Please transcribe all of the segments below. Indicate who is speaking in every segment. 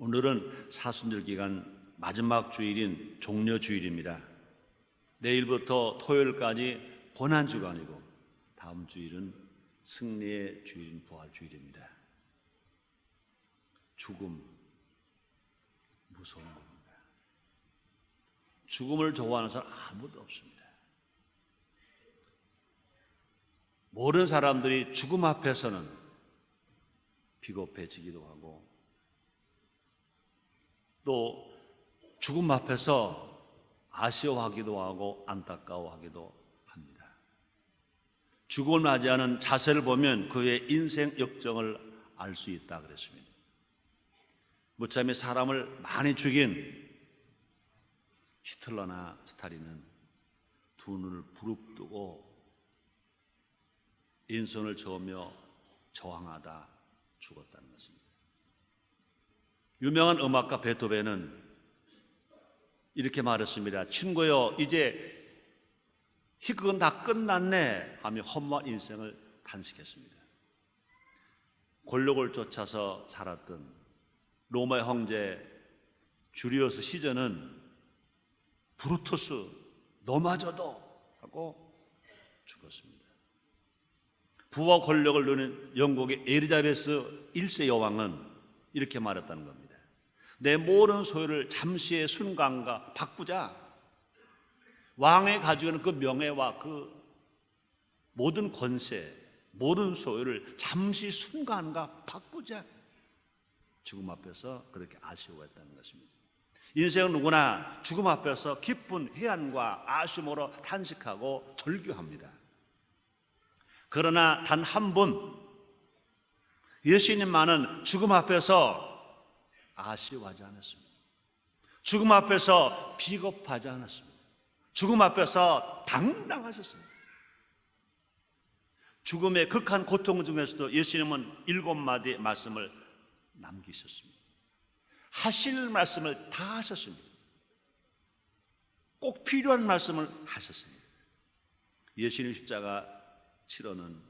Speaker 1: 오늘은 사순절 기간 마지막 주일인 종려주일입니다. 내일부터 토요일까지 고난주간이고 다음 주일은 승리의 주일인 부활주일입니다. 죽음, 무서운 겁니다. 죽음을 좋아하는 사람 아무도 없습니다. 모든 사람들이 죽음 앞에서는 비겁해지기도 하고 또 죽음 앞에서 아쉬워하기도 하고 안타까워하기도 합니다. 죽음을 맞이하는 자세를 보면 그의 인생 역정을 알 수 있다 그랬습니다. 무참히 사람을 많이 죽인 히틀러나 스탈린은 두 눈을 부릅뜨고 인손을 저으며 저항하다 죽었다는 것입니다. 유명한 음악가 베토벤은 이렇게 말했습니다. 친구여, 이제 희극은 다 끝났네 하며 험한 인생을 탄식했습니다. 권력을 쫓아서 살았던 로마의 황제 주리어스 시저는 브루투스 너마저도 하고 죽었습니다. 부와 권력을 누린 영국의 엘리자베스 1세 여왕은 이렇게 말했다는 겁니다. 내 모든 소유를 잠시의 순간과 바꾸자. 왕이 가지고 있는 그 명예와 그 모든 권세, 모든 소유를 잠시 순간과 바꾸자. 죽음 앞에서 그렇게 아쉬워했다는 것입니다. 인생은 누구나 죽음 앞에서 깊은 해안과 아쉬움으로 탄식하고 절규합니다. 그러나 단 한 분, 예수님만은 죽음 앞에서 아쉬워하지 않았습니다. 죽음 앞에서 비겁하지 않았습니다. 죽음 앞에서 당당하셨습니다. 죽음의 극한 고통 중에서도 예수님은 7마디의 말씀을 남기셨습니다. 하실 말씀을 다 하셨습니다. 꼭 필요한 말씀을 하셨습니다. 예수님 십자가 치료는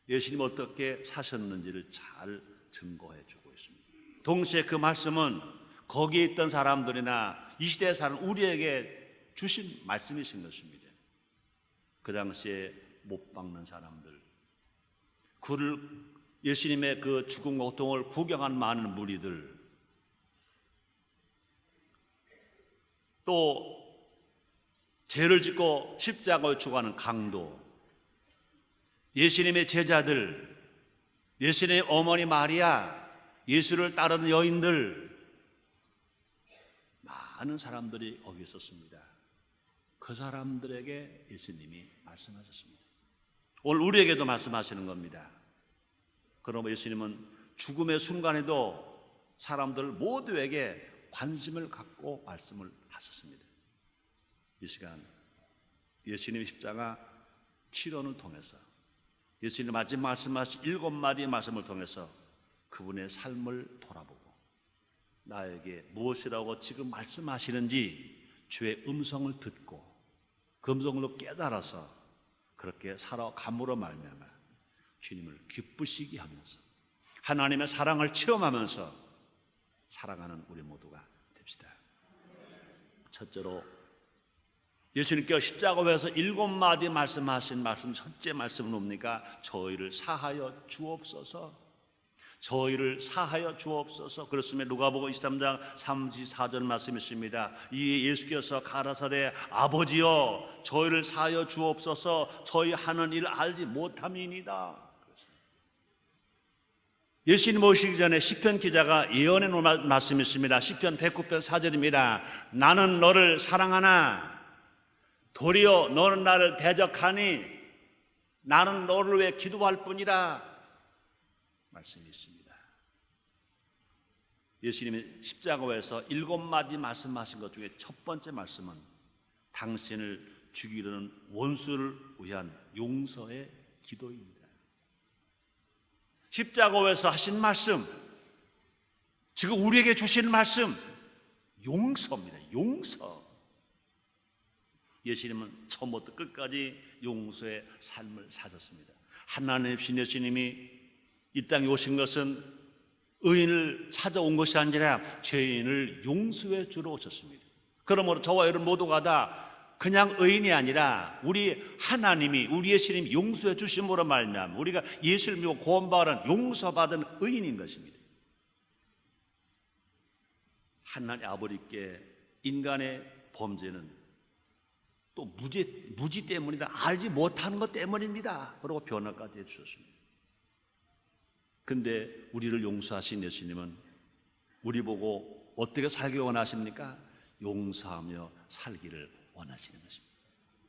Speaker 1: 예수님 어떻게 사셨는지를 잘 증거해 주고 있습니다. 동시에 그 말씀은 거기에 있던 사람들이나 이 시대에 사는 우리에게 주신 말씀이신 것입니다. 그 당시에 못 박는 사람들, 그를 예수님의 그 죽음과 고통을 구경한 많은 무리들, 또 죄를 짓고 십자가에 죽어가는 강도, 예수님의 제자들, 예수님의 어머니 마리아, 예수를 따르는 여인들, 많은 사람들이 거기 있었습니다. 그 사람들에게 예수님이 말씀하셨습니다. 오늘 우리에게도 말씀하시는 겁니다. 그러면 예수님은 죽음의 순간에도 사람들 모두에게 관심을 갖고 말씀을 하셨습니다. 이 시간 예수님의 십자가 치료를 통해서 예수님 마지막 말씀하신 7마디의 말씀을 통해서 그분의 삶을 돌아보고 나에게 무엇이라고 지금 말씀하시는지 주의 음성을 듣고 그 음성으로 깨달아서 그렇게 살아감으로 말미암아 주님을 기쁘시게 하면서 하나님의 사랑을 체험하면서 살아가는 우리 모두가 됩시다. 첫째로 예수님께서 십자가에서 7마디 말씀하신 말씀, 첫째 말씀은 뭡니까? 저희를 사하여 주옵소서. 저희를 사하여 주옵소서. 그렇습니다. 누가복음 23장 34절 말씀이 있습니다. 이 예수께서 가라사대 아버지여 저희를 사하여 주옵소서. 저희 하는 일 알지 못함이니이다. 예수님 오시기 전에 시편 기자가 예언해 놓은 말씀이 있습니다. 시편 109편 4절입니다. 나는 너를 사랑하나 도리어 너는 나를 대적하니 나는 너를 위해 기도할 뿐이라 말씀이 있습니다. 예수님이 십자가에서 7마디 말씀하신 것 중에 첫 번째 말씀은 당신을 죽이려는 원수를 위한 용서의 기도입니다. 십자가에서 하신 말씀, 지금 우리에게 주신 말씀, 용서입니다. 용서. 예수님은 처음부터 끝까지 용서의 삶을 사셨습니다. 하나님이신 예수님이 이 땅에 오신 것은 의인을 찾아온 것이 아니라 죄인을 용서해 주러 오셨습니다. 그러므로 저와 여러분 모두가 다 그냥 의인이 아니라 우리 하나님이, 우리 예수님이 용서해 주심으로 말미암아 우리가 예수를 믿고 구원받은 용서받은 의인인 것입니다. 하나님 아버지께 인간의 범죄는 또 무지 때문이다, 알지 못하는 것 때문입니다, 그러고 변화까지 해주셨습니다. 근데 우리를 용서하신 예수님은 우리 보고 어떻게 살기 원하십니까? 용서하며 살기를 원하시는 것입니다.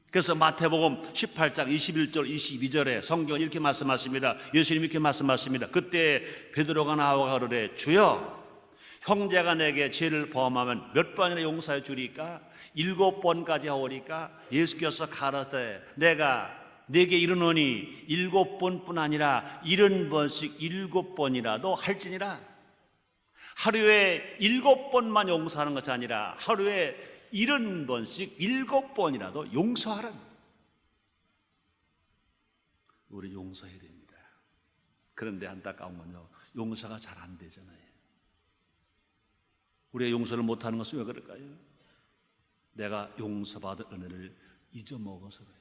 Speaker 1: 그래서 마태복음 18장 21절 22절에 성경은 이렇게 말씀하십니다. 예수님이 이렇게 말씀하십니다. 그때 베드로가 나와 가로되 주여, 형제가 내게 죄를 범하면 몇 번이나 용서해 주리까? 7번까지 하오리까? 예수께서 가라사대 내가 내게 이르노니 7번뿐 아니라 70번씩 7번이라도 할지니라. 하루에 7번만 용서하는 것이 아니라 하루에 70번씩 7번이라도 용서하라. 우리 용서해야 됩니다. 그런데 안타까운 건요, 용서가 잘 안 되잖아요. 우리가 용서를 못하는 것은 왜 그럴까요? 내가 용서받은 은혜를 잊어먹어서 그래요.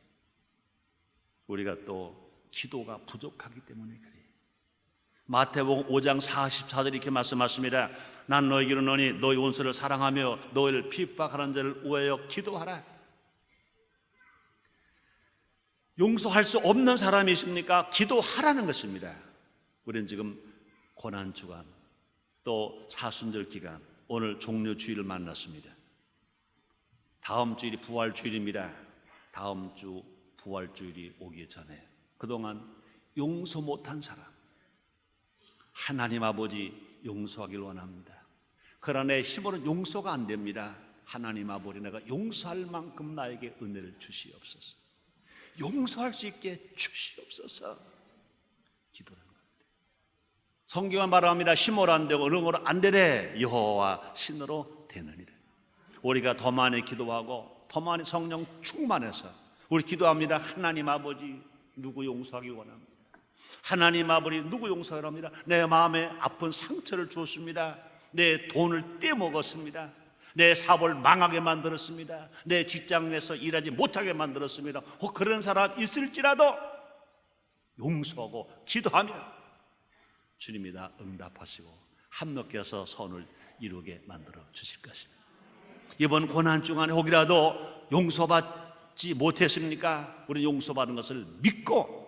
Speaker 1: 우리가 또 기도가 부족하기 때문에 그래요. 마태복음 5장 44절 이렇게 말씀하십니다. 난 너에게 이르노니 너희 원수를 사랑하며 너희를 핍박하는 자를 우애하여 기도하라. 용서할 수 없는 사람이 있습니까? 기도하라는 것입니다. 우리는 지금 고난주간 또 사순절 기간, 오늘 종료주일을 만났습니다. 다음 주일이 부활주일입니다. 다음 주 부활주일이 오기 전에 그동안 용서 못한 사람, 하나님 아버지 용서하길 원합니다. 그러나 내 힘으로는 용서가 안 됩니다. 하나님 아버지, 내가 용서할 만큼 나에게 은혜를 주시옵소서. 용서할 수 있게 주시옵소서. 기도하는 겁니다. 성경은 말합니다. 힘으로 안 되고 능으로 안 되래 여호와 신으로 되느니라. 우리가 더 많이 기도하고 더 많이 성령 충만해서 우리 기도합니다. 하나님 아버지, 누구 용서하기 원합니다. 하나님 아버지, 누구 용서하라 합니다. 내 마음에 아픈 상처를 주었습니다. 내 돈을 떼먹었습니다. 내 사업을 망하게 만들었습니다. 내 직장에서 일하지 못하게 만들었습니다. 그런 사람 있을지라도 용서하고 기도하면 주님이 다 응답하시고 함께 선을 이루게 만들어 주실 것입니다. 이번 고난주간에 혹이라도 용서받지 못했습니까? 우리는 용서받은 것을 믿고,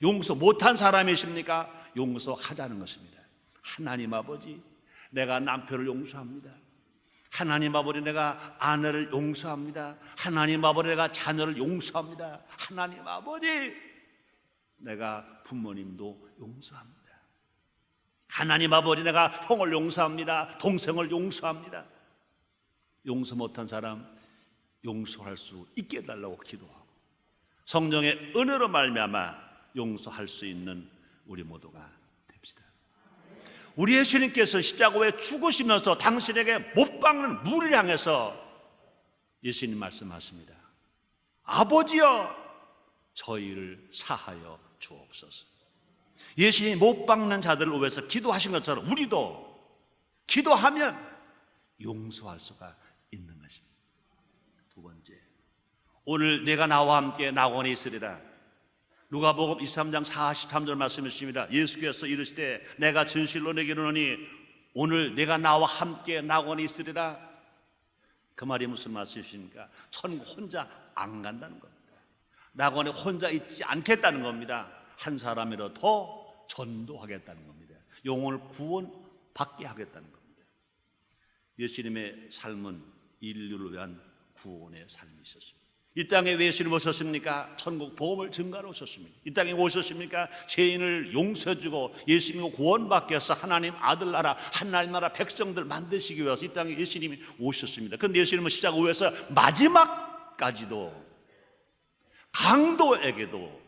Speaker 1: 용서 못한 사람이십니까? 용서하자는 것입니다. 하나님 아버지, 내가 남편을 용서합니다. 하나님 아버지, 내가 아내를 용서합니다. 하나님 아버지, 내가 자녀를 용서합니다. 하나님 아버지, 내가 부모님도 용서합니다. 하나님 아버지, 내가 형을 용서합니다. 동생을 용서합니다. 용서 못한 사람 용서할 수 있게 해달라고 기도하고 성령의 은혜로 말미암아 용서할 수 있는 우리 모두가 됩시다. 우리 예수님께서 십자가에 죽으시면서 당신에게 못 박는 무리를 향해서 예수님 말씀하십니다. 아버지여, 저희를 사하여 주옵소서. 예수님이 못 박는 자들을 위해서 기도하신 것처럼 우리도 기도하면 용서할 수가 있는 것입니다. 두 번째, 오늘 내가 나와 함께 낙원에 있으리라. 누가복음 23장 43절 말씀해 주십니다. 예수께서 이르시되 내가 진실로 내게 이르노니 오늘 내가 나와 함께 낙원에 있으리라. 그 말이 무슨 말씀이십니까? 천국 혼자 안 간다는 겁니다. 낙원에 혼자 있지 않겠다는 겁니다. 한 사람이라도 더 전도하겠다는 겁니다. 영혼을 구원받게 하겠다는 겁니다. 예수님의 삶은 인류를 위한 구원의 삶이셨습니다. 이 땅에 왜 예수님 오셨습니까? 천국 복음을 증가하러 오셨습니다. 이 땅에 오셨습니까? 죄인을 용서해주고 예수님을 구원받게 해서 하나님 아들 나라, 하나님 나라 백성들 만드시기 위해서 이 땅에 예수님이 오셨습니다. 그런데 예수님은 십자가 위에서 마지막까지도 강도에게도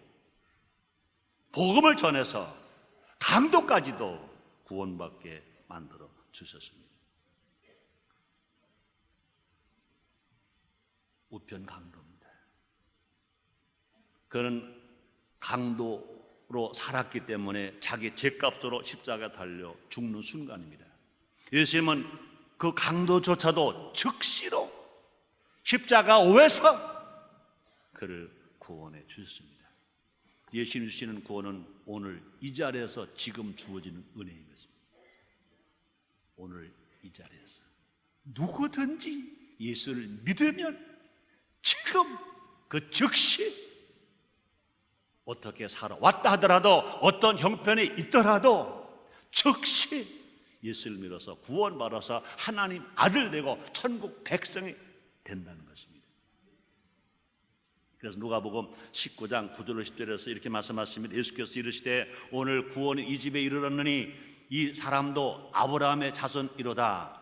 Speaker 1: 복음을 전해서 강도까지도 구원받게 만들어 주셨습니다. 우편 강도입니다. 그는 강도 살았기 때문에 자기 죄값으로 십자가에 달려 죽는 순간입니다. 예수님은 그 강도조차도 즉시로 십자가 위에서 그를 구원해 주셨습니다. 예수님 주시는 구원은 오늘 이 자리에서 지금 주어지는 은혜인 것입니다. 오늘 이 자리에서 누구든지 예수를 믿으면 지금 그 즉시 어떻게 살아왔다 하더라도 어떤 형편이 있더라도 즉시 예수를 믿어서 구원받아서 하나님 아들 되고 천국 백성이 된다는 것입니다. 그래서 누가복음 19장 9절 10절에서 이렇게 말씀하십니다. 예수께서 이르시되 오늘 구원이 이 집에 이르렀느니 이 사람도 아브라함의 자손이로다.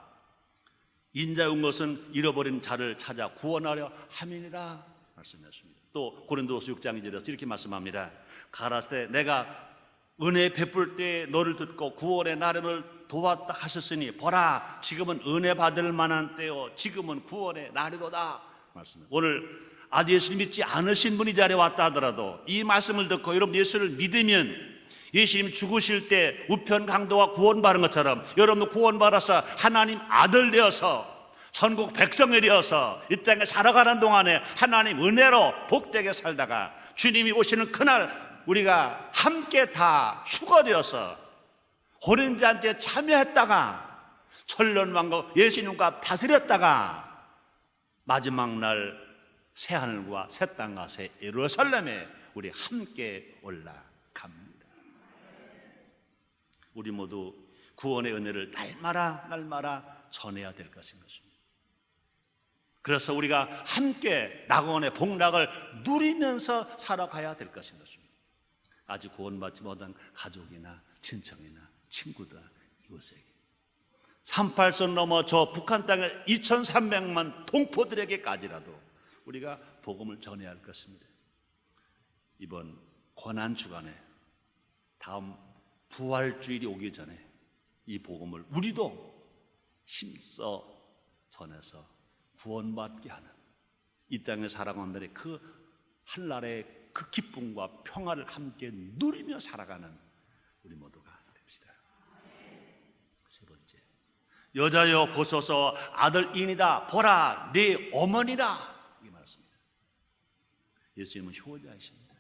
Speaker 1: 인자의 온 것은 잃어버린 자를 찾아 구원하려 함이니라 말씀하십니다. 또 고린도후서 6장 2절에서 이렇게 말씀합니다. 가라사대 내가 은혜 베풀 때 너를 듣고 구원의 나를 도왔다 하셨으니 보라 지금은 은혜 받을 만한 때요 지금은 구원의 날이로다 말씀합니다. 오늘 아직 예수를 믿지 않으신 분이 이 자리에 왔다 하더라도 이 말씀을 듣고 여러분 예수를 믿으면 예수님 죽으실 때 우편 강도가 구원받은 것처럼 여러분 구원받아서 하나님 아들 되어서 천국 백성이 되어서 이 땅에 살아가는 동안에 하나님 은혜로 복되게 살다가 주님이 오시는 그날 우리가 함께 다 휴거되어서 호련잔치에 참여했다가 천년왕국 예수님과 다스렸다가 마지막 날 새하늘과 새 땅과 새 예루살렘에 우리 함께 올라갑니다. 우리 모두 구원의 은혜를 날마다 전해야 될 것인 것입니다. 그래서 우리가 함께 낙원의 복락을 누리면서 살아가야 될 것인 것입니다. 아직 구원받지 못한 가족이나 친척이나 친구들 이웃에게 38선 넘어 저 북한 땅의 2300만 동포들에게까지라도 우리가 복음을 전해야 할 것입니다. 이번 고난주간에 다음 부활주일이 오기 전에 이 복음을 우리도 힘써 전해서 구원받게 하는 이 땅에 살아가는 날의 그 한날의 그 기쁨과 평화를 함께 누리며 살아가는 우리 모두가 됩시다. 세 번째, 여자여 보소서 아들이니라 보라 네 어머니라 이 말씀입니다. 예수님은 효자이십니다.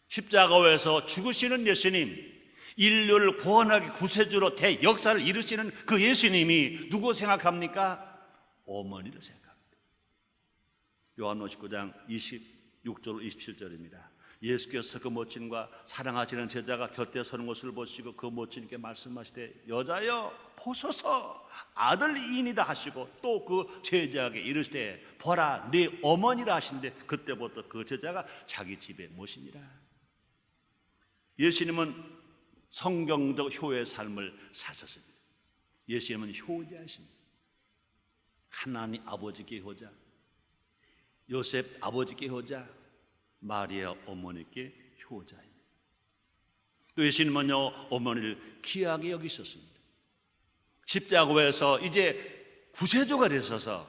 Speaker 1: 십자가에서 죽으시는 예수님, 인류를 구원하기 구세주로 대역사를 이루시는 그 예수님이 누구 생각합니까? 어머니를 생각합니다. 요한복음 19장 26절 27절입니다. 예수께서 그 모친과 사랑하시는 제자가 곁에 서는 것을 보시고 그 모친께 말씀하시되 여자여 보소서 아들이니이다 하시고 또 그 제자에게 이르시되 보라 네 어머니라 하신데 그때부터 그 제자가 자기 집에 모시니라. 예수님은 성경적 효의 삶을 사셨습니다. 예수님은 효자이십니다. 하나님 아버지께 효자, 요셉 아버지께 효자, 마리아 어머니께 효자입니다. 또 예수님은요 어머니를 귀하게 여기셨습니다. 십자가에서 이제 구세주가 되셔서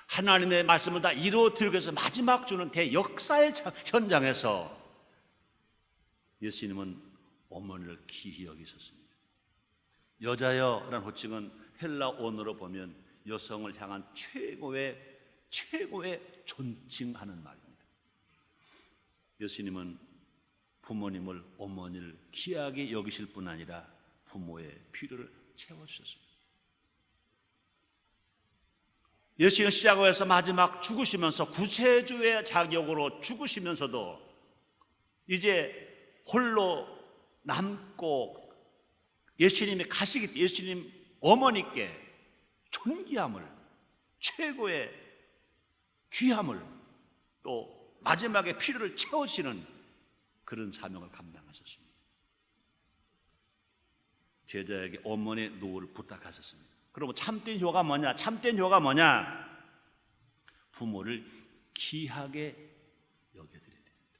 Speaker 1: 하나님의 말씀을 다 이루어드리기 위해서 마지막 주는 대역사의 현장에서 예수님은 어머니를 귀히 여기셨습니다. 여자여라는 호칭은 헬라 언어로 보면 여성을 향한 최고의 존칭하는 말입니다. 예수님은 부모님을 어머니를 귀하게 여기실 뿐 아니라 부모의 필요를 채워주셨습니다. 예수님은 십자가에서 마지막 죽으시면서 구세주의 자격으로 죽으시면서도 이제 홀로 남고 예수님이 가시기 때문에 예수님 어머니께 존귀함을 최고의 귀함을 또 마지막에 필요를 채우시는 그런 사명을 감당하셨습니다. 제자에게 어머니의 노를 부탁하셨습니다. 그러면 참된 효가 뭐냐? 참된 효가 뭐냐? 부모를 귀하게 여겨드려야 됩니다.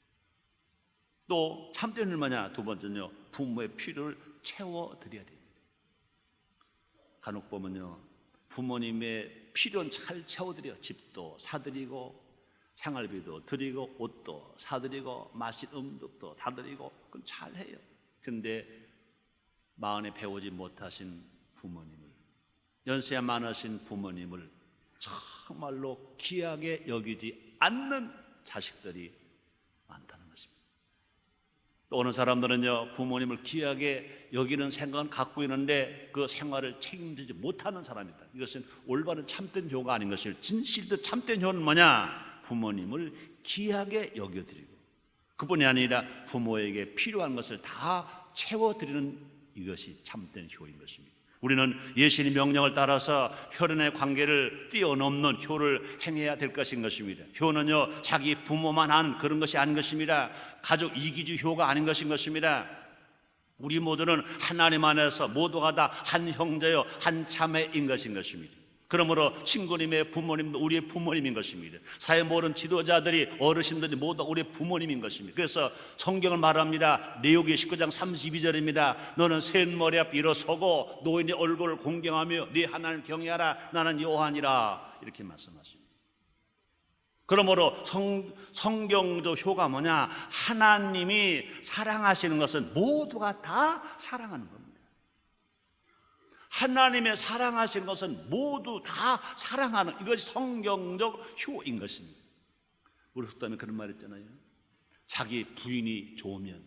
Speaker 1: 또 참된 효는 뭐냐? 두 번째는요, 부모의 필요를 채워드려야 됩니다. 간혹 보면요, 부모님의 필요는 잘 채워드려 집도 사드리고 생활비도 드리고 옷도 사드리고 마실 음식도 다 드리고 그건 잘해요. 근데 마흔에 배우지 못하신 부모님을, 연세 많으신 부모님을 정말로 귀하게 여기지 않는 자식들이 많다는 것입니다. 또 어느 사람들은요, 부모님을 귀하게 여기는 생각은 갖고 있는데 그 생활을 책임지지 못하는 사람이다. 이것은 올바른 참된 효가 아닌 것을, 진실도 참된 효는 뭐냐? 부모님을 귀하게 여겨드리고 그뿐이 아니라 부모에게 필요한 것을 다 채워드리는 이것이 참된 효인 것입니다. 우리는 예수님의 명령을 따라서 혈연의 관계를 뛰어넘는 효를 행해야 될 것인 것입니다. 효는요, 자기 부모만 한 그런 것이 아닌 것입니다. 가족 이기주 효가 아닌 것인 것입니다. 우리 모두는 하나님 안에서 모두가 다 한 형제요 한 자매인 것인 것입니다. 그러므로 친구님의 부모님도 우리의 부모님인 것입니다. 사회 모든 지도자들이, 어르신들이 모두 우리의 부모님인 것입니다. 그래서 성경을 말합니다. 레위기 19장 32절입니다. 너는 셋 머리 앞에 일어서고 노인의 얼굴을 공경하며 네 하나님을 경외하라. 나는 여호와니라. 이렇게 말씀하십니다. 그러므로 성경적 효가 뭐냐? 하나님이 사랑하시는 것은 모두가 다 사랑하는 겁니다. 하나님의 사랑하시는 것은 모두 다 사랑하는, 이것이 성경적 효인 것입니다. 우리 속담에 그런 말 있잖아요. 자기 부인이 좋으면,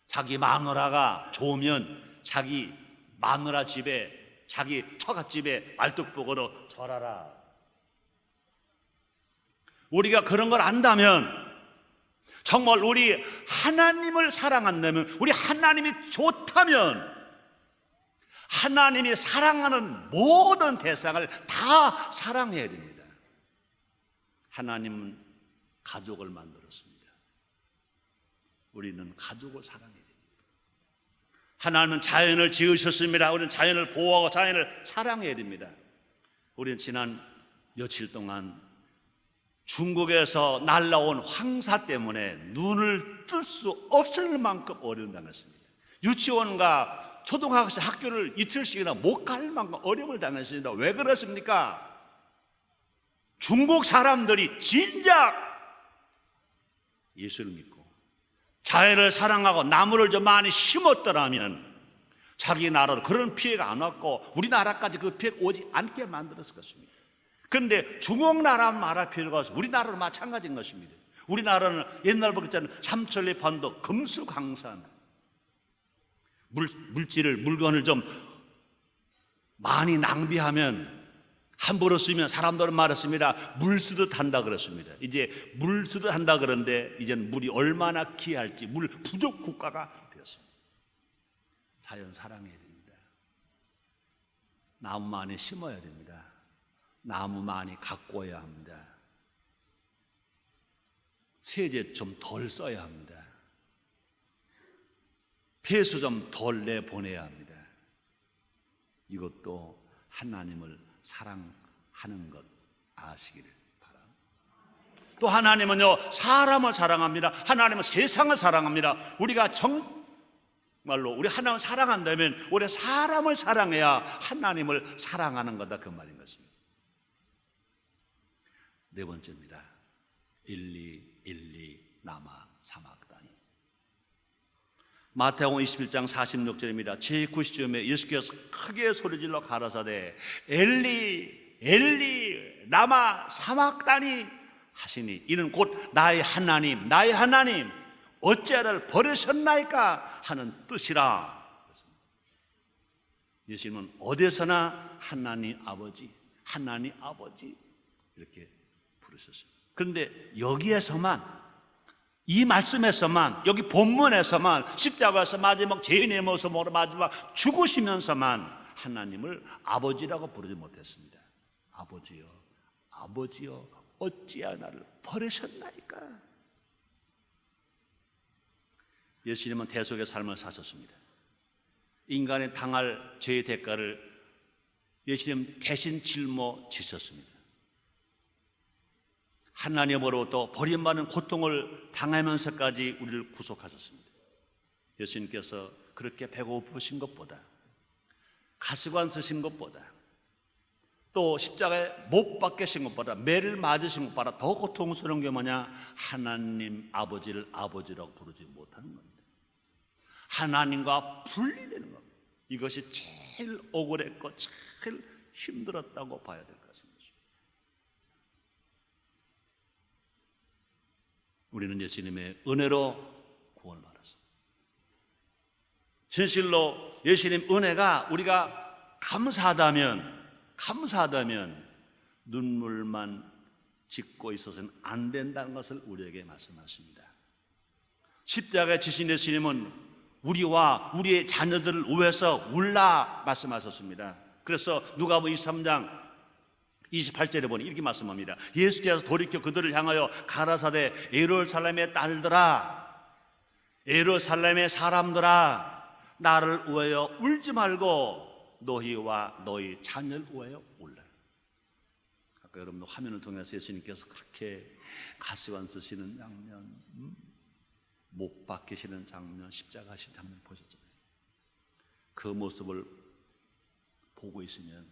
Speaker 1: 자기 마누라가 좋으면 자기 마누라 집에, 자기 처갓집에 말뚝복으로 절하라. 우리가 그런 걸 안다면, 정말 우리 하나님을 사랑한다면, 우리 하나님이 좋다면 하나님이 사랑하는 모든 대상을 다 사랑해야 됩니다. 하나님은 가족을 만들었습니다. 우리는 가족을 사랑해야 됩니다. 하나님은 자연을 지으셨습니다. 우리는 자연을 보호하고 자연을 사랑해야 됩니다. 우리는 지난 며칠 동안 중국에서 날라온 황사 때문에 눈을 뜰 수 없을 만큼 어려움 당했습니다. 유치원과 초등학생 학교를 이틀씩이나 못 갈 만큼 어려움을 당했습니다. 왜 그렇습니까? 중국 사람들이 진작 예수를 믿고 자연을 사랑하고 나무를 좀 많이 심었더라면 자기 나라로 그런 피해가 안 왔고 우리나라까지 그 피해가 오지 않게 만들었을 것입니다. 그런데 중국 나라 말할 필요가 없어. 우리나라도 마찬가지인 것입니다. 우리나라는 옛날부터 있잖아요. 삼천리 반도 금수강산, 물건을 좀 많이 낭비하면, 함부로 쓰면 사람들은 말했습니다. 물 쓰듯 한다 그랬습니다. 이제 물 쓰듯 한다 그러는데 이제는 물이 얼마나 귀할지 물 부족 국가가 되었습니다. 자연 사랑해야 됩니다. 나무 많이 심어야 됩니다. 나무 많이 가꿔야 합니다. 세제 좀 덜 써야 합니다. 폐수 좀 덜 내보내야 합니다. 이것도 하나님을 사랑하는 것 아시기를 바랍니다. 또 하나님은요, 사람을 사랑합니다. 하나님은 세상을 사랑합니다. 우리가 정말로 우리 하나님을 사랑한다면 우리 사람을 사랑해야 하나님을 사랑하는 거다, 그 말인 것입니다. 네 번째입니다. 엘리 라마 사막다니. 마태복음 21장 46절입니다. 제9시쯤에 예수께서 크게 소리질러 가라사대 엘리 라마 사막다니 하시니 이는 곧 나의 하나님 어찌 나를 버리셨나이까 하는 뜻이라. 예수님은 어디서나 하나님 아버지 이렇게 부르셨습니다. 그런데 여기에서만, 이 말씀에서만, 여기 본문에서만, 십자가에서 마지막 죄인의 모습으로 마지막 죽으시면서만 하나님을 아버지라고 부르지 못했습니다. 아버지여 어찌하여 나를 버리셨나이까. 예수님은 대속의 삶을 사셨습니다. 인간이 당할 죄의 대가를 예수님 대신 짊어지셨습니다. 하나님으로부터 버림받는 고통을 당하면서까지 우리를 구속하셨습니다. 예수님께서 그렇게 배고프신 것보다, 가시관 쓰신 것보다, 또 십자가에 못 박히신 것보다, 매를 맞으신 것보다 더 고통스러운 게 뭐냐? 하나님 아버지를 아버지라고 부르지 못하는 겁니다. 하나님과 분리되는 겁니다. 이것이 제일 억울했고 제일 힘들었다고 봐야 될 것 같습니다. 우리는 예수님의 은혜로 구원을 받았습니다. 진실로 예수님 은혜가 우리가 감사하다면 눈물만 짓고 있어서는 안 된다는 것을 우리에게 말씀하십니다. 십자가에 지신 예수님은 우리와 우리의 자녀들을 위해서 울라 말씀하셨습니다. 그래서 누가복음 23장 28절에 보니 이렇게 말씀합니다. 예수께서 돌이켜 그들을 향하여 가라사대 예루살렘의 딸들아, 예루살렘의 사람들아, 나를 위하여 울지 말고 너희와 너희 자녀를 위하여 울라. 아까 여러분도 화면을 통해서 예수님께서 그렇게 가시관 쓰시는 장면, 못 박히시는 장면, 십자가 하신 장면 보셨잖아요. 그 모습을 보고 있으면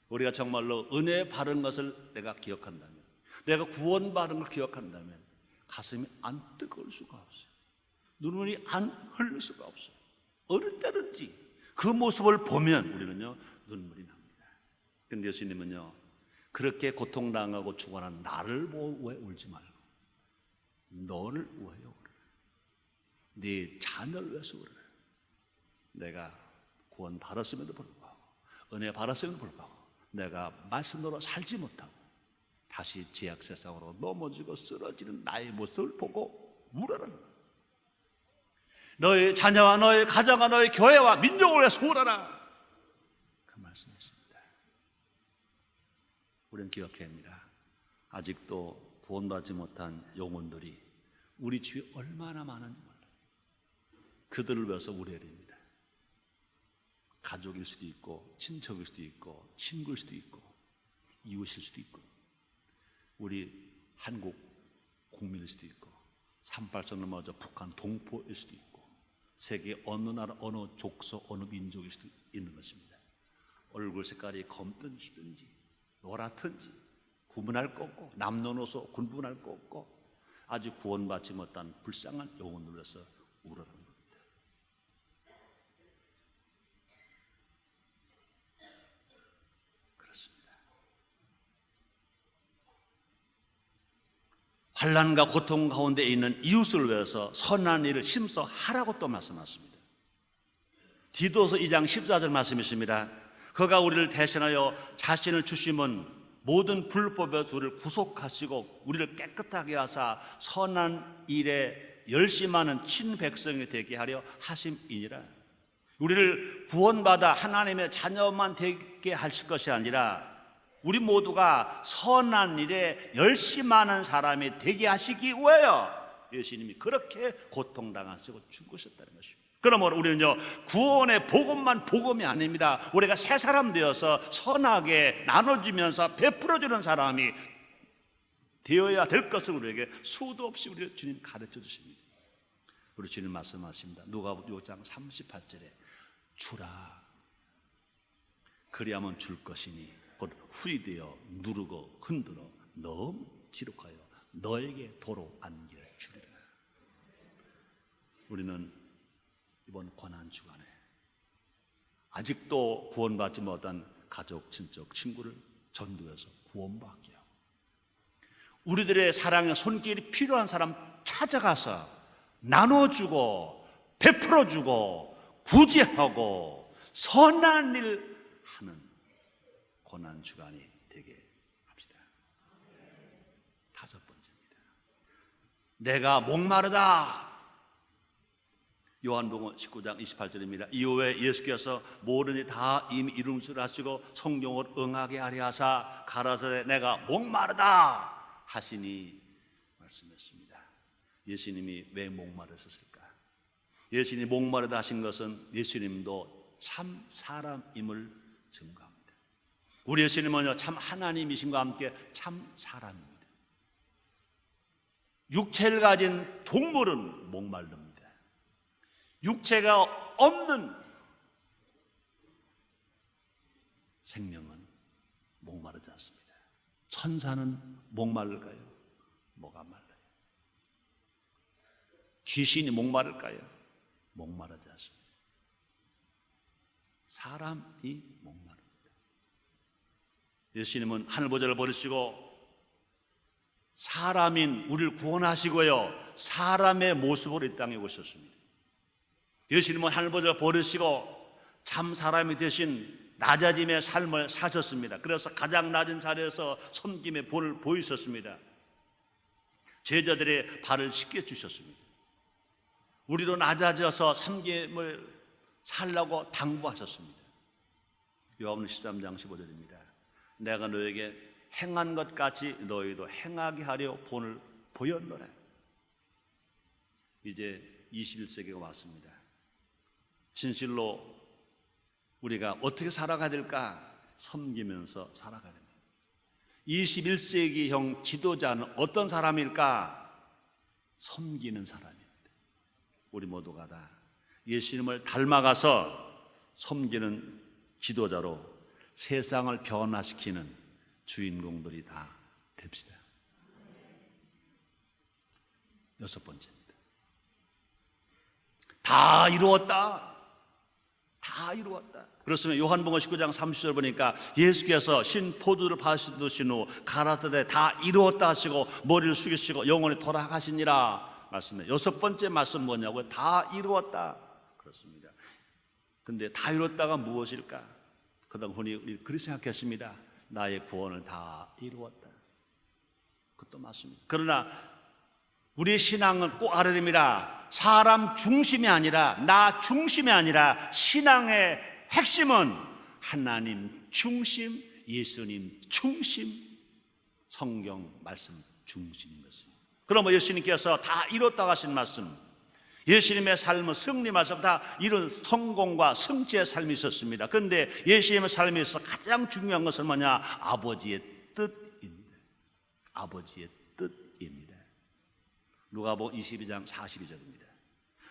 Speaker 1: 우리가 정말로 은혜 받은 것을 내가 기억한다면, 내가 구원받은 걸 기억한다면 가슴이 안 뜨거울 수가 없어요. 눈물이 안 흘릴 수가 없어요. 어느 때든지 그 모습을 보면 우리는요 눈물이 납니다. 그런데 예수님은요 그렇게 고통당하고 죽어난 나를 보고 왜 울지 말고 너를 위하여 울어라. 네 자녀를 위해서 울어라. 내가 구원 받았음에도 불구하고, 은혜 받았음에도 불구하고 내가 말씀으로 살지 못하고 다시 죄악 세상으로 넘어지고 쓰러지는 나의 모습을 보고 울어라. 너의 자녀와 너의 가정과 너의 교회와 민족을 위해서 울어라. 그 말씀이십니다. 우리는 기억해야 합니다. 아직도 구원받지 못한 영혼들이 우리 주위에 얼마나 많은지 몰라요. 그들을 위해서 울어야 됩니다. 가족일 수도 있고 친척일 수도 있고 친구일 수도 있고 이웃일 수도 있고 우리 한국 국민일 수도 있고 38선 넘어져 북한 동포일 수도 있고 세계 어느 나라 어느 족속 어느 민족일 수도 있는 것입니다. 얼굴 색깔이 검든지 희든지 노랗든지 구분할 거 없고 남녀노소 구분할 거 없고 아직 구원받지 못한 불쌍한 영혼들에서 울어라. 환난과 고통 가운데 있는 이웃을 위해서 선한 일을 힘써 하라고 또 말씀하십니다. 디도서 2장 14절 말씀이십니다. 그가 우리를 대신하여 자신을 주심은 모든 불법에서 우리를 구속하시고 우리를 깨끗하게 하사 선한 일에 열심하는 친백성이 되게 하려 하심이니라. 우리를 구원받아 하나님의 자녀만 되게 하실 것이 아니라 우리 모두가 선한 일에 열심하는 사람이 되게 하시기 위하여 예수님이 그렇게 고통당하시고 죽으셨다는 것입니다. 그러므로 우리는요 구원의 복음만 복음이 아닙니다. 우리가 새 사람 되어서 선하게 나눠주면서 베풀어주는 사람이 되어야 될 것을 우리에게 수도 없이 우리 주님 가르쳐 주십니다. 우리 주님 말씀하십니다. 누가복음 6장 38절에 주라 그리하면 줄 것이니 곧 후이되어 누르고 흔들어 너무 기록하여 너에게 도로 안기를 주리라. 우리는 이번 고난 주간에 아직도 구원받지 못한 가족, 친척, 친구를 전도해서 구원받게 하고 우리들의 사랑의 손길이 필요한 사람 찾아가서 나눠주고 베풀어주고 구제하고 선한 일 하는 고난 주간이 되게 합시다. 다섯 번째입니다. 내가 목마르다. 요한복음 19장 28절입니다. 이후에 예수께서 모든 일 다 이미 이룬 줄 아시고 성경을 응하게 하려 하사 가라사대 내가 목마르다 하시니 말씀했습니다. 예수님이 왜 목마르셨을까? 예수님이 목마르다 하신 것은 예수님도 참 사람임을 증거합니다. 우리 예수님은요 참 하나님이신과 함께 참 사람입니다. 육체를 가진 동물은 목마릅니다. 육체가 없는 생명은 목마르지 않습니다. 천사는 목마를까요? 뭐가 말라요? 귀신이 목마를까요? 목마르지 않습니다. 사람이 목마릅니다. 예수님은 하늘보좌를 버리시고 사람인 우리를 구원하시고요, 사람의 모습으로 이 땅에 오셨습니다. 예수님은 하늘보좌를 버리시고 참 사람이 되신 낮아짐의 삶을 사셨습니다. 그래서 가장 낮은 자리에서 섬김의 본을 보이셨습니다. 제자들의 발을 씻겨주셨습니다. 우리로 낮아져서 섬김을 살라고 당부하셨습니다. 요한복음 13장 15절입니다. 내가 너에게 행한 것 같이 너희도 행하게 하려 본을 보였노라. 이제 21세기가 왔습니다. 진실로 우리가 어떻게 살아가야 될까? 섬기면서 살아가야 됩니다. 21세기형 지도자는 어떤 사람일까? 섬기는 사람입니다. 우리 모두가 다 예수님을 닮아가서 섬기는 지도자로 세상을 변화시키는 주인공들이 다 됩시다. 6번째입니다. 다 이루었다. 다 이루었다. 그렇으면 요한복음 19장 30절 보니까 예수께서 신 포도를 받으신 후 가라사대 다 이루었다 하시고 머리를 숙이시고 영원히 돌아가시니라 말씀해. 6번째 말씀 뭐냐고요? 다 이루었다. 그렇습니다. 근데 다 이루었다가 무엇일까? 그다음 우리 그렇게 생각했습니다. 나의 구원을 다 이루었다. 그것도 맞습니다. 그러나 우리의 신앙은 꼭 알아야 됩니다. 사람 중심이 아니라, 나 중심이 아니라 신앙의 핵심은 하나님 중심, 예수님 중심, 성경 말씀 중심인 것입니다. 그러면 예수님께서 다 이뤘다고 하신 말씀, 예수님의 삶은 승리 말씀, 다 이런 성공과 승리의 삶이 있었습니다. 그런데 예수님의 삶에서 가장 중요한 것은 뭐냐? 아버지의 뜻입니다. 아버지의 뜻입니다. 누가복음 22장 42절입니다.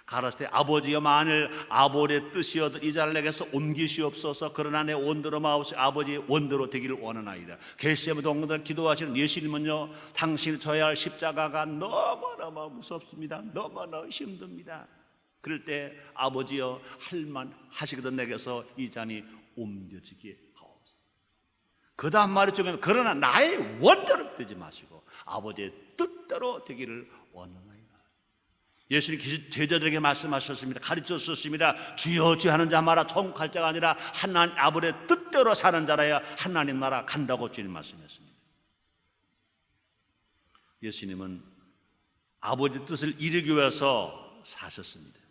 Speaker 1: 가라사대 아버지여 만일 아버지의 뜻이어도 이 자를 내게서 옮기시옵소서. 그러나 내 원대로 마옵시 아버지의 원대로 되기를 원하나이다. 겟세마네 동산에서 기도하시는 예수님은요, 당신이 져야 할 십자가가 너무너무 무섭습니다. 너무너무 힘듭니다. 그럴 때 아버지여 할만 하시거든 내게서 이 잔이 옮겨지게 하옵소서. 그 다음 말이 중에 그러나 나의 원대로 되지 마시고 아버지의 뜻대로 되기를 원하나이다. 예수님 제자들에게 말씀하셨습니다. 가르쳤습니다. 주여 주여 하는 자마다 천국할 자가 아니라 하나님 아버지의 뜻대로 사는 자라야 하나님 나라 간다고 주님 말씀했습니다. 예수님은 아버지의 뜻을 이루기 위해서 사셨습니다.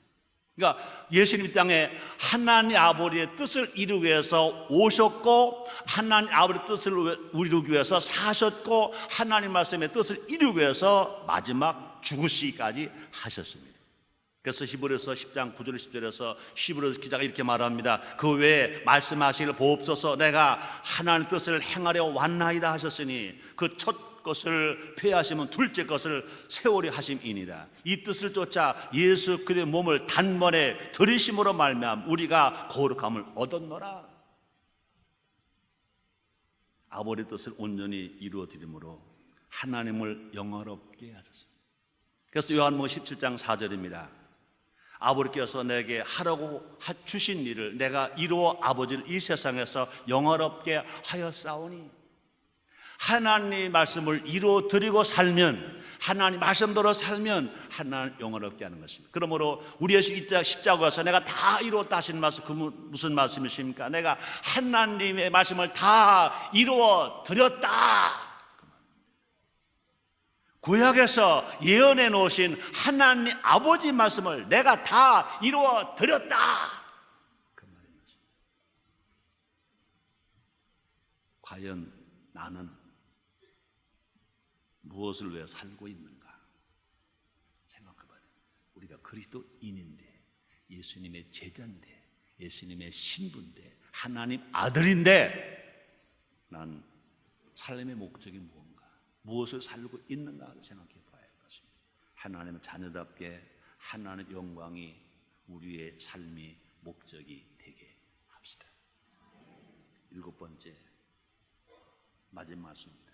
Speaker 1: 그러니까 예수님 땅에 하나님 아버지의 뜻을 이루기 위해서 오셨고, 하나님 아버지의 뜻을 이루기 위해서 사셨고, 하나님 말씀의 뜻을 이루기 위해서 마지막 죽으시기까지 하셨습니다. 그래서 히브리서 10장 9절 10절에서 히브리서 기자가 이렇게 말합니다. 그 외에 말씀하시기를 보옵소서. 내가 하나님의 뜻을 행하려 왔나이다 하셨으니 그 첫 것을 폐하시면 둘째 것을 세월이 하심이니라. 이 뜻을 쫓아 예수 그리스도의 몸을 단번에 들이심으로 말미암아 우리가 거룩함을 얻었노라. 아버지의 뜻을 온전히 이루어 드림으로 하나님을 영화롭게 하셨습니다. 그래서 요한복음 17장 4절입니다. 아버지께서 내게 하라고 주신 일을 내가 이루어 아버지를 이 세상에서 영화롭게 하였사오니, 하나님 말씀을 이루어 드리고 살면, 하나님 말씀대로 살면 하나님 영화롭게 하는 것입니다. 그러므로 우리 예수 십자가에서 내가 다 이루었다 하신 말씀, 그 무슨 말씀이십니까? 내가 하나님의 말씀을 다 이루어 드렸다. 구약에서 예언해 놓으신 하나님 아버지 말씀을 내가 다 이루어 드렸다. 그 말입니다. 과연 나는 무엇을 위해 살고 있는가 생각해봐요. 우리가 그리스도인인데, 예수님의 제자인데, 예수님의 신부인데, 하나님 아들인데, 난 삶의 목적이 무엇인가, 무엇을 살고 있는가 생각해 봐야 할 것입니다. 하나님의 자녀답게 하나님의 영광이 우리의 삶의 목적이 되게 합시다. 7번째, 마지막 말씀입니다.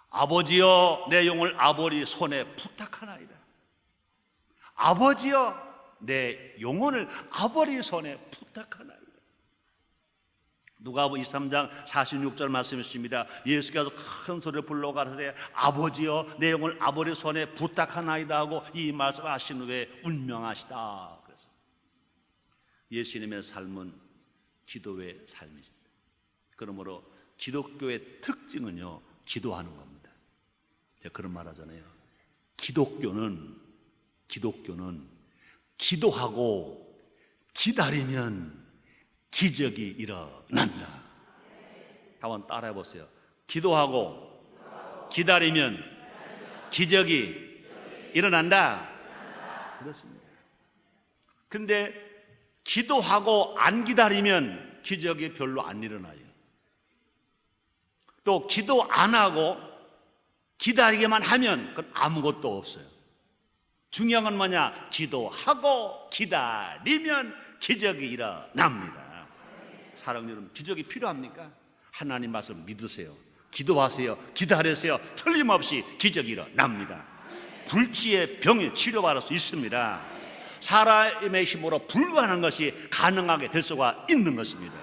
Speaker 1: 아버지여 내 영혼을 아버지 손에 부탁하나이다. 아버지여 내 영혼을 아버지 손에 부탁하나이다. 누가복음 23장 46절 말씀이십니다. 예수께서 큰 소리를 불러 가라사대 아버지여 내 영혼을 아버지 손에 부탁하나이다 하고 이 말씀을 하신 후에 운명하시다. 그래서 예수님의 삶은 기도의 삶이십니다. 그러므로 기독교의 특징은요, 기도하는 겁니다. 제가 그런 말 하잖아요. 기독교는 기도하고 기다리면 기적이 일어난다. 한번 따라해 보세요. 기도하고 기다리면 기적이 일어난다. 그렇습니다. 근데 기도하고 안 기다리면 기적이 별로 안 일어나요. 또 기도 안 하고 기다리기만 하면 그건 아무것도 없어요. 중요한 건 뭐냐? 기도하고 기다리면 기적이 일어납니다. 사랑하는 여러분, 기적이 필요합니까? 하나님 말씀 믿으세요. 기도하세요. 기다리세요. 틀림없이 기적이 일어납니다. 불치의 병이 치료받을 수 있습니다. 사람의 힘으로 불가능한 것이 가능하게 될 수가 있는 것입니다.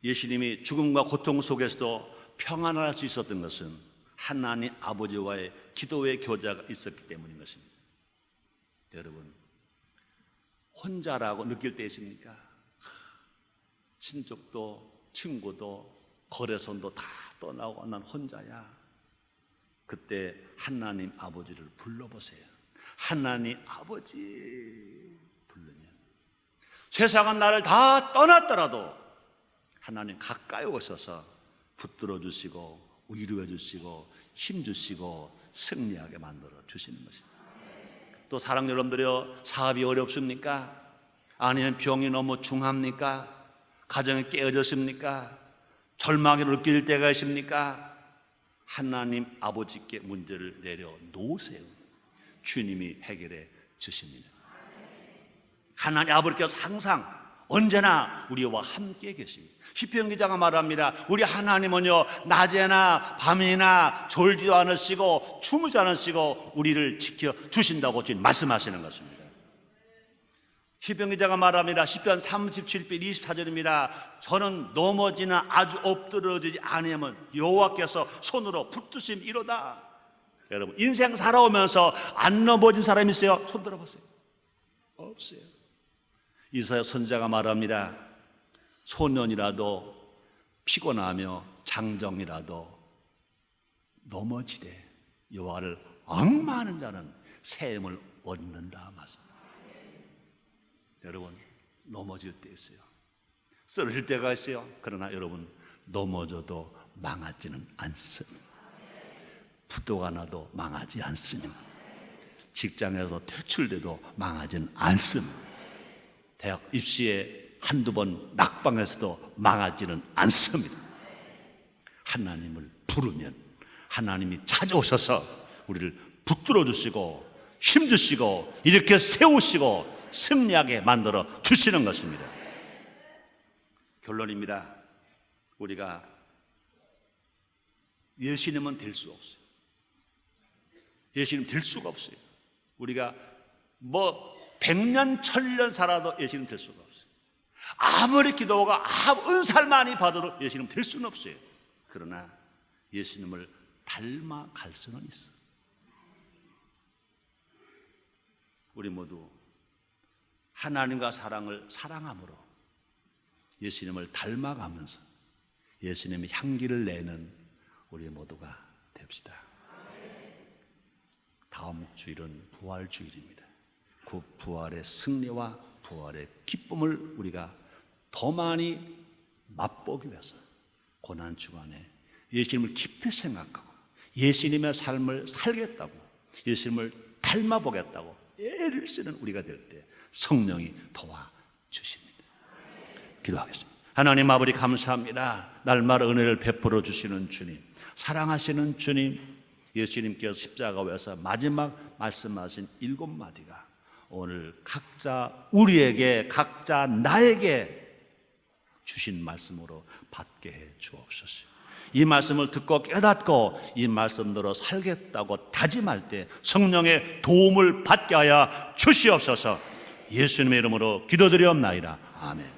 Speaker 1: 예수님이 죽음과 고통 속에서도 평안할 수 있었던 것은 하나님 아버지와의 기도의 교제가 있었기 때문인 것입니다. 여러분, 혼자라고 느낄 때 있습니까? 친족도 친구도 거래선도 다 떠나고 난 혼자야. 그때 하나님 아버지를 불러보세요. 하나님 아버지 부르면 세상은 나를 다 떠났더라도 하나님 가까이 오셔서 붙들어 주시고 위로해 주시고 힘 주시고 승리하게 만들어 주시는 것입니다. 또 사랑 여러분들이요, 사업이 어렵습니까? 아니면 병이 너무 중합니까? 가정이 깨어졌습니까? 절망이 느낄 때가 있습니까? 하나님 아버지께 문제를 내려놓으세요. 주님이 해결해 주십니다. 하나님 아버지께서 항상 언제나 우리와 함께 계십니다. 시편 기자가 말합니다. 우리 하나님은요, 낮에나 밤이나 졸지도 않으시고 주무지 않으시고 우리를 지켜주신다고 주님 말씀하시는 것입니다. 시편 기자가 말합니다. 시편 37편 24절입니다. 저는 넘어지나 아주 엎드러지지 아니하면 여호와께서 손으로 붙드심이로다. 여러분, 인생 살아오면서 안 넘어진 사람이 있어요? 손 들어보세요. 없어요. 이사야 선지자가 말합니다. 소년이라도 피곤하며 장정이라도 넘어지되 여호와를 앙마하는 자는 새 힘을 얻는다 말씀. 여러분, 넘어질 때 있어요. 쓰러질 때가 있어요. 그러나 여러분, 넘어져도 망하지는 않습니다. 부도가 나도 망하지 않습니다. 직장에서 퇴출돼도 망하지는 않습니다. 대학 입시에 한두 번 낙방해서도 망하지는 않습니다. 하나님을 부르면 하나님이 찾아오셔서 우리를 붙들어 주시고 힘 주시고 이렇게 세우시고 승리하게 만들어 주시는 것입니다. 결론입니다. 우리가 예수님은 될 수 없어요. 예수님 될 수가 없어요. 우리가 100년 1000년 살아도 예수님 될 수가 없어요. 아무리 기도가 은사를 많이 받아도 예수님 될 수는 없어요. 그러나 예수님을 닮아갈 수는 있어. 우리 모두 하나님과 사랑을 사랑함으로 예수님을 닮아가면서 예수님의 향기를 내는 우리 모두가 됩시다. 다음 주일은 부활주일입니다. 그 부활의 승리와 부활의 기쁨을 우리가 더 많이 맛보기 위해서 고난주간에 예수님을 깊이 생각하고 예수님의 삶을 살겠다고 예수님을 닮아보겠다고 애를 쓰는 우리가 될 때 성령이 도와주십니다. 기도하겠습니다. 하나님 아버지 감사합니다. 날마다 은혜를 베풀어 주시는 주님, 사랑하시는 주님, 예수님께서 십자가에서 마지막 말씀하신 7마디가 오늘 각자 우리에게 각자 나에게 주신 주신 말씀으로 받게 해 주옵소서. 이 말씀을 듣고 깨닫고 이 말씀대로 살겠다고 다짐할 때 성령의 도움을 받게 하여 주시옵소서. 예수님의 이름으로 기도드리옵나이다. 아멘.